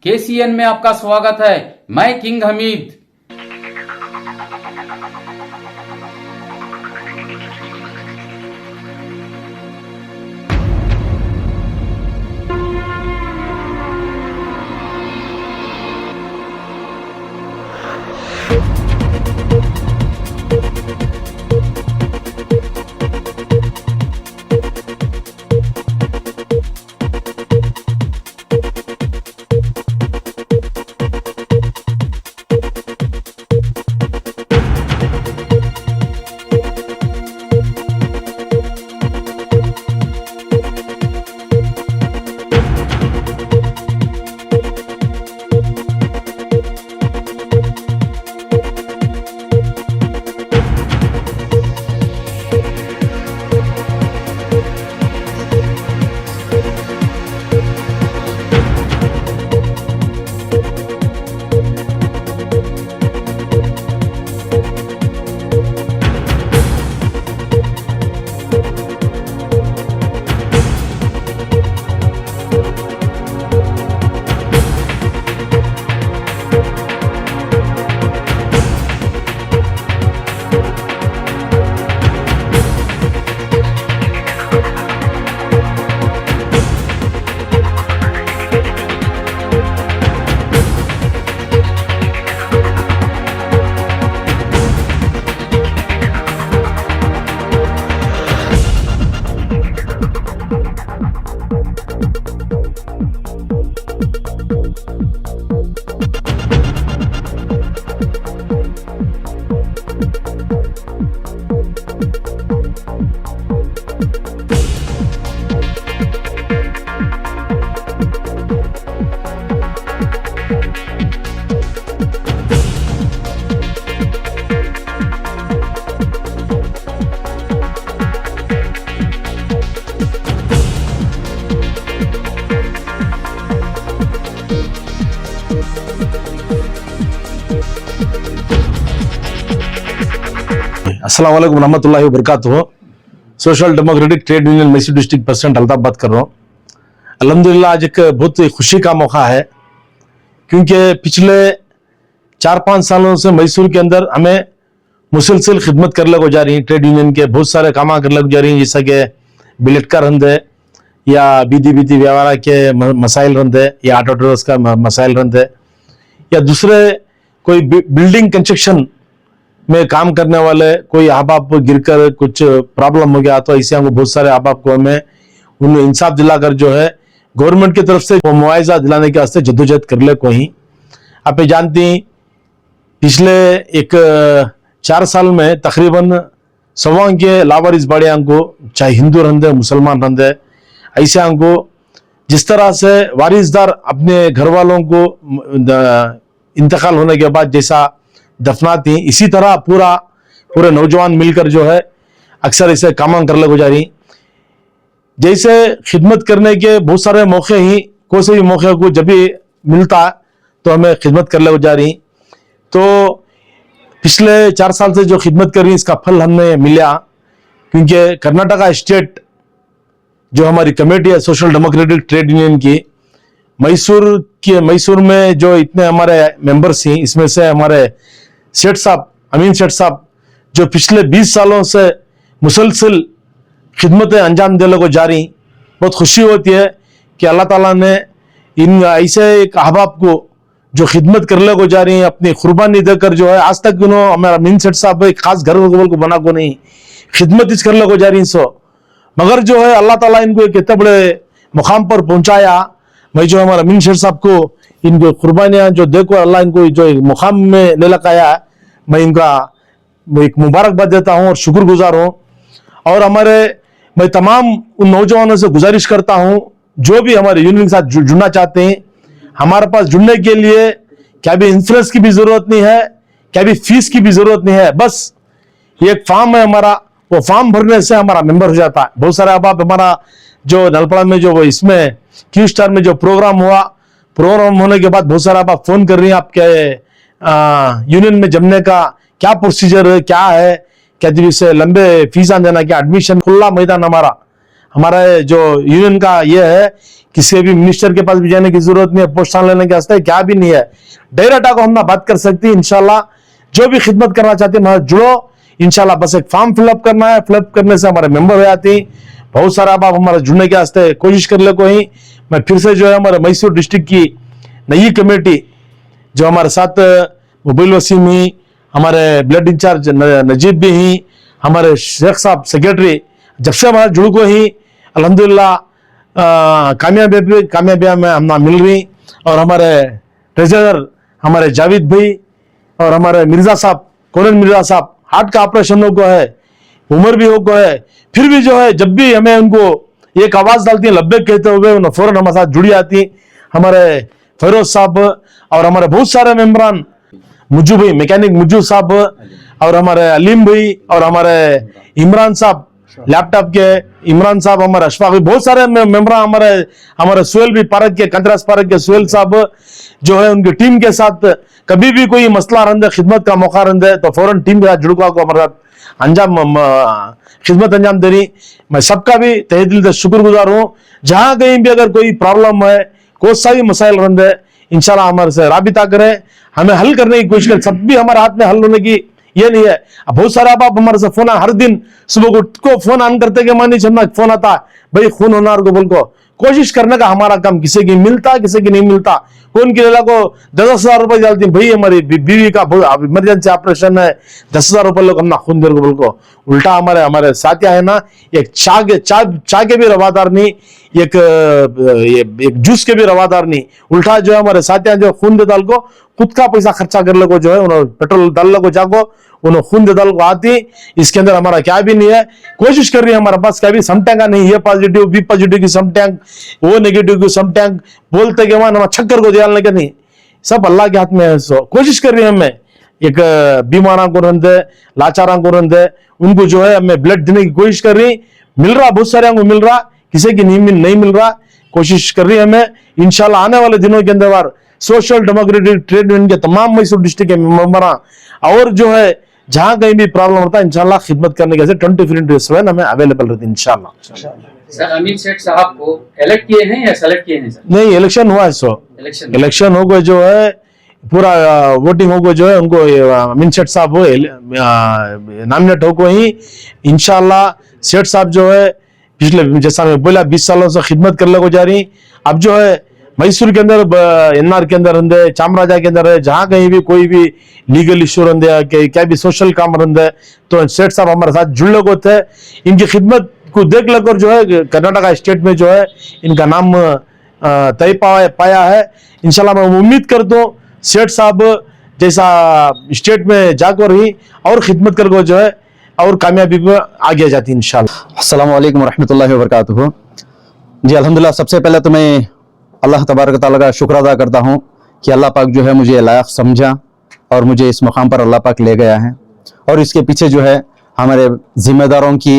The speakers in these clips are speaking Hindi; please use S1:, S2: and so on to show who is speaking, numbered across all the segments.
S1: केसीएन में आपका स्वागत है। मैं किंग हमीद।
S2: अस्सलाम वालेकुम रहमतुल्लाहि व बरकातुहू। Social democratic trade union Mysore district president Altaf बात कर रहा हूँ। अल्हम्दुलिल्लाह आज एक बहुत खुशी का मौका है, क्योंकि पिछले 4-5 सालों से मैसूर के अंदर हमें मुसलसल खिदमत कर ले को जा रही है। ट्रेड यूनियन के बहुत सारे काम कर ले को जा रही हैं, जैसा कि बिलेट का रंदे या बीती व्यवहार के मसाइल रंदे या ऑटो ट्रेडर्स का मसाइल रंदे या दूसरे कोई बिल्डिंग कंस्ट्रक्शन में काम करने वाले कोई अहबाब गिरकर कुछ प्रॉब्लम हो गया, तो ऐसे हमको बहुत सारे अहबाब को हमें उन्हें इंसाफ दिलाकर जो है गवर्नमेंट की तरफ से वो मुआवजा दिलाने के वास्ते जद्दोजहद कर ले कोई। आप जानती पिछले 4 साल में तकरीबन 100 के लावारिस बड़े को, चाहे हिंदू रंदे मुसलमान रंदे, ऐसे को जिस तरह से वारिसदार अपने घर वालों को इंतकाल होने के बाद जैसा दफनाती, इसी तरह पूरे नौजवान मिलकर जो है अक्सर इसे काम कर ले गुजारी। जैसे खिदमत करने के बहुत सारे मौके ही, कोई से भी मौके को जब भी मिलता तो हमें खिदमत कर ले गुजारी। तो पिछले 4 साल से जो खिदमत करी इसका फल हमें मिला, क्योंकि कर्नाटका स्टेट जो हमारी कमेटी है सोशल डेमोक्रेटिक ट्रेड यूनियन की, मैसूर में जो इतने हमारे मेंबर्स हैं, इसमें से हमारे सेठ साहब अमीन सेठ साहब जो पिछले 20 सालों से मुसलसल खिदमतें अंजाम देने को जारी। बहुत खुशी होती है कि अल्लाह ताला ने इन ऐसे एक अहबाब को जो खिदमत करने को जा रही हैं अपनी कुर्बानी देकर जो है आज तक उन्होंने हमारा अमीन सेठ साहब एक खास घर को बना को नहीं खिदमत इस करने को जा रही सो, मगर जो है अल्लाह ताला इनको एक इतने बड़े मुकाम पर पहुंचाया। मैं जो हमारा अमीन शेर साहब को इनको कुर्बानियां जो देखो अल्लाह इनको जो मुकाम में ले लगाया, मैं इनका एक मुबारकबाद देता हूं और शुक्रगुजार हूं। और मैं तमाम उन नौजवानों से गुजारिश करता हूं जो भी हमारे यूनियन के साथ जुड़ना चाहते हैं, हमारे पास जुड़ने के लिए क्या भी इंश्योरेंस की भी जरूरत नहीं है, क्या भी फीस की भी जरूरत नहीं है। बस ये एक फॉर्म है हमारा, वो फॉर्म भरने से हमारा मेंबर हो जाता है। बहुत सारे अब हमारा जो नलपड़ा में जो इसमें क्यू स्टार में जो प्रोग्राम हुआ, प्रोग्राम होने के बाद बहुत सारा आप फोन कर रही हैं आपके यूनियन में जमने का क्या प्रोसीजर है, क्या है, क्या से लंबे फीसा देना, क्या एडमिशन, खुला मैदान हमारा जो यूनियन का ये है, किसी भी मिनिस्टर के पास भी जाने की जरूरत नहीं है, पोस्टान लेने के वास्ते क्या भी नहीं है, डायरेक्ट आको हम ना बात कर सकती है। इंशाल्लाह जो भी खिदमत करना चाहते हैं हमारे जुड़ो इंशाल्लाह। बस एक फॉर्म फिलअप करना है, फिलअप करने से हमारे मेंबर हो जाती हैं। बहुत सारा आप हमारे जुड़ने के वास्ते कोशिश कर ले कोई। मैं फिर से जो है हमारे मैसूर डिस्ट्रिक्ट की नई कमेटी जो हमारे साथ मुबील वसीम ही, हमारे ब्लड इंचार्ज नजीब भी ही, हमारे शेख साहब सेक्रेटरी, जब से हमारे जुड़ को ही अल्हम्दुलिल्लाह कामयाबियां में हम ना मिल रही। और हमारे ट्रेजरर हमारे जावेद भाई और हमारे मिर्जा साहब, कॉर्नल मिर्जा साहब, हार्ट का ऑपरेशन हो गया है, उम्र भी हो गया है, फिर भी जो है जब भी हमें उनको एक आवाज डालती है लब्बैक कहते हुए उन्हें फौरन हमारे साथ जुड़ी आती। हमारे फैरोज साहब और हमारे बहुत सारे मेम्बरान, मुज्जू भाई मैकेनिक मुज्जू साहब और हमारे अलीम भाई और हमारे इमरान साहब लैपटॉप के इमरान साहब, हमारे अशफाक भाई, बहुत सारे मेंबर हमारे सुहेल भी पारक के कंतरास पारक के सुहेल साहब जो है उनकी टीम के साथ कभी भी कोई मसला रंदे खिदमत का मौका रंदे तो फौरन टीम के साथ जुड़का को हमारे साथ अंजाम खिदमत अंजाम दे रही। मैं सबका भी तहे दिल से शुक्रगुजार हूँ। जहां कहीं भी अगर कोई प्रॉब्लम है, कोई सा भी मसाइल रंदे, इंशाल्लाह हमारे से राबिता करें, हमें हल करने की कोशिश करें। सब भी हमारे हाथ में हल होने की ये नहीं है। अब बहुत सारे आप हमारे से फोन हर दिन सुबह को फोन ऑन करते के मानी चलना फोन आता भाई खून होना को बोल को कोशिश करने का हमारा काम, किसी की मिलता किसी की नहीं मिलता। कौन की लेला को 10,000 रुपए डालती भाई हमारी बीवी का इमरजेंसी ऑपरेशन है, 10,000 रुपए लोग हम ना खून दे बोल को। उल्टा हमारे साथिया है ना, एक चाय के भी रवादार नहीं, एक जूस के भी रवादार नहीं। उल्टा जो है हमारे साथिया जो खून दे डाल को खुद का पैसा खर्चा कर लो जो है उन्होंने पेट्रोल डाल लो जाको उन्होंने खून दे डाल को आती। इसके अंदर हमारा क्या भी नहीं है। कोशिश कर रही है हमारे पास क्या भी सम टैंक नहीं, ये पॉजिटिव बी पॉजिटिव की सम टैंक, वो नेगेटिव की सम टैंक बोलते के मान छक्कर को दियालने के नहीं, सब अल्लाह के हाथ में है। सो कोशिश कर रही है हमें एक बीमारा को रंदे लाचारा को रंदे उनको जो है हमें ब्लड देने की कोशिश कर रही। मिल रहा बहुत सारे को मिल रहा, किसी की नहीं मिल रहा। कोशिश कर रही है हमें। इंशाल्लाह आने वाले दिनों के अंदर सोशल डेमोक्रेटिक ट्रेड यूनियन के तमाम मैसूर डिस्ट्रिक्ट के मेंबर और जो है जहां कहीं भी प्रॉब्लम होता है इंशाल्लाह खिदमत करने के 24/7 हमें अवेलेबल रहती है इंशाल्लाह।
S1: सर अमीर शेख साहब को इलेक्ट किए हैं या सेलेक्ट किए हैं सर?
S2: नहीं, इलेक्शन हुआ है। सो इलेक्शन हो गए जो है पूरा वोटिंग हो गए जो है उनको अमीन शेख साहब नॉमिनेट हो गए ही इंशाल्लाह। शेख साहब जो है पिछले जैसा मैं बोला 20 सालों से खिदमत करने को जा रही। अब जो है मैसूर के अंदर एनआर के अंदर रंदे चामराजा के अंदर है, जहां कहीं भी कोई भी लीगल इशू रंदे क्या भी सोशल काम रंदे तो शेख साहब हमारे साथ जुड़ने को थे। इनकी खिदमत को देख लेकर जो है कर्नाटका स्टेट में जो है इनका नाम तय पाया है। इंशाल्लाह मैं उम्मीद करता हूँ शेख साहब जैसा स्टेट में जाकर ही और खिदमत करके जो है और कामयाबी में आगे जाती है इंशाल्लाह।
S3: अस्सलाम वालेकुम रहमतुल्लाहि व बरकातुहू। जी अल्हम्दुलिल्लाह, सबसे पहले तो मैं अल्लाह तबारक तआला का शुक्र अदा करता हूँ कि अल्लाह पाक जो है मुझे लायक समझा और मुझे इस मुकाम पर अल्लाह पाक ले गया है। और इसके पीछे जो है हमारे जिम्मेदारों की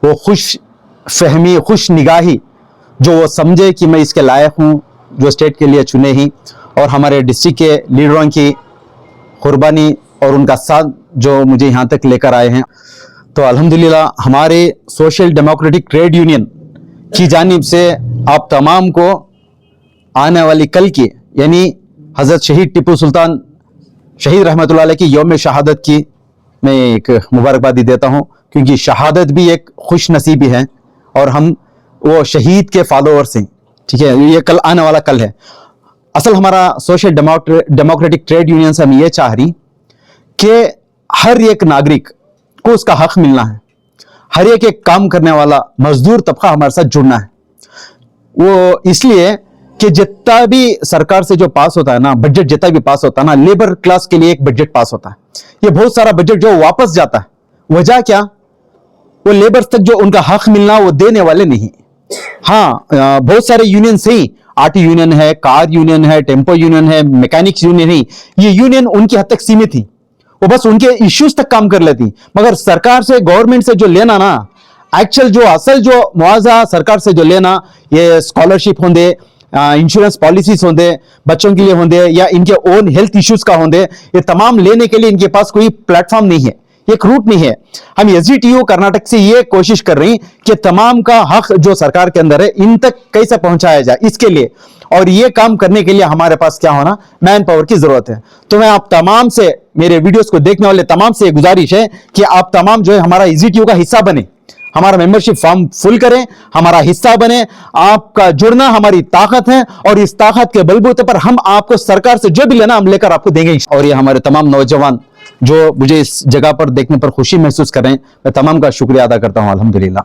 S3: वो खुश फहमी, खुश निगाही, जो वो समझे कि मैं इसके लायक हूँ, जो स्टेट के लिए चुने ही, और हमारे डिस्ट्रिक्ट के लीडरों की कुर्बानी और उनका साथ जो मुझे यहाँ तक लेकर आए हैं। तो अल्हम्दुलिल्लाह हमारे सोशल डेमोक्रेटिक ट्रेड यूनियन की जानिब से आप तमाम को आने वाली कल की यानी हज़रत शहीद टिप्पू सुल्तान शहीद रहमतुल्लाह अलैह की यौम शहादत की मैं एक मुबारकबादी देता हूँ, क्योंकि शहादत भी एक खुश नसीबी है और हम वो शहीद के फॉलोअर्स हैं। ठीक है, ये कल आने वाला कल है। असल हमारा सोशल डेमोक्रेटिक ट्रेड यूनियन से हम ये चाह रही कि हर एक नागरिक को उसका हक मिलना है। हर एक काम करने वाला मजदूर तबका हमारे साथ जुड़ना है। वो इसलिए कि जितना भी सरकार से जो पास होता है ना, बजट जितना भी पास होता है ना, लेबर क्लास के लिए एक बजट पास होता है। ये बहुत सारा बजट जो वापस जाता है, वजह क्या? वो लेबर तक जो उनका हक मिलना वो देने वाले नहीं। हाँ, बहुत सारे यूनियन सही, आरटी यूनियन है, कार यूनियन है, टेम्पो यूनियन है, मैकेनिक्स यूनियन है। ये यूनियन उनकी हद तक सीमित थी, वो बस उनके इश्यूज तक काम कर लेती। मगर सरकार से, गवर्नमेंट से जो लेना ना, एक्चुअल जो असल जो मुआवजा सरकार से जो लेना, ये स्कॉलरशिप होंगे, इंश्योरेंस पॉलिसीज होंगे बच्चों के लिए होंगे, या इनके ओन हेल्थ इश्यूज का होंगे, ये तमाम लेने के लिए इनके पास कोई प्लेटफॉर्म नहीं है। एक रूट नहीं है। हम एसडीटीओ कर्नाटक से ये कोशिश कर रही कि तमाम का हक जो सरकार के अंदर है इन तक कैसे पहुंचाया जाए इसके लिए, और ये काम करने के लिए हमारे पास क्या होना, मैन पावर की जरूरत है। तो मैं आप तमाम से, मेरे वीडियोस को देखने वाले तमाम से गुजारिश है कि आप तमाम जो है हमारा एसडीटीओ का हिस्सा बने, हमारा मेंबरशिप फॉर्म फुल करें, हमारा हिस्सा बने। आपका जुड़ना हमारी ताकत है और इस ताकत के बलबूते पर हम आपको सरकार से जो भी लेना हम लेकर आपको देंगे। और ये हमारे तमाम नौजवान जो मुझे इस जगह पर देखने पर खुशी महसूस कर रहे हैं, मैं तमाम का शुक्रिया अदा करता हूं। अल्हम्दुलिल्लाह।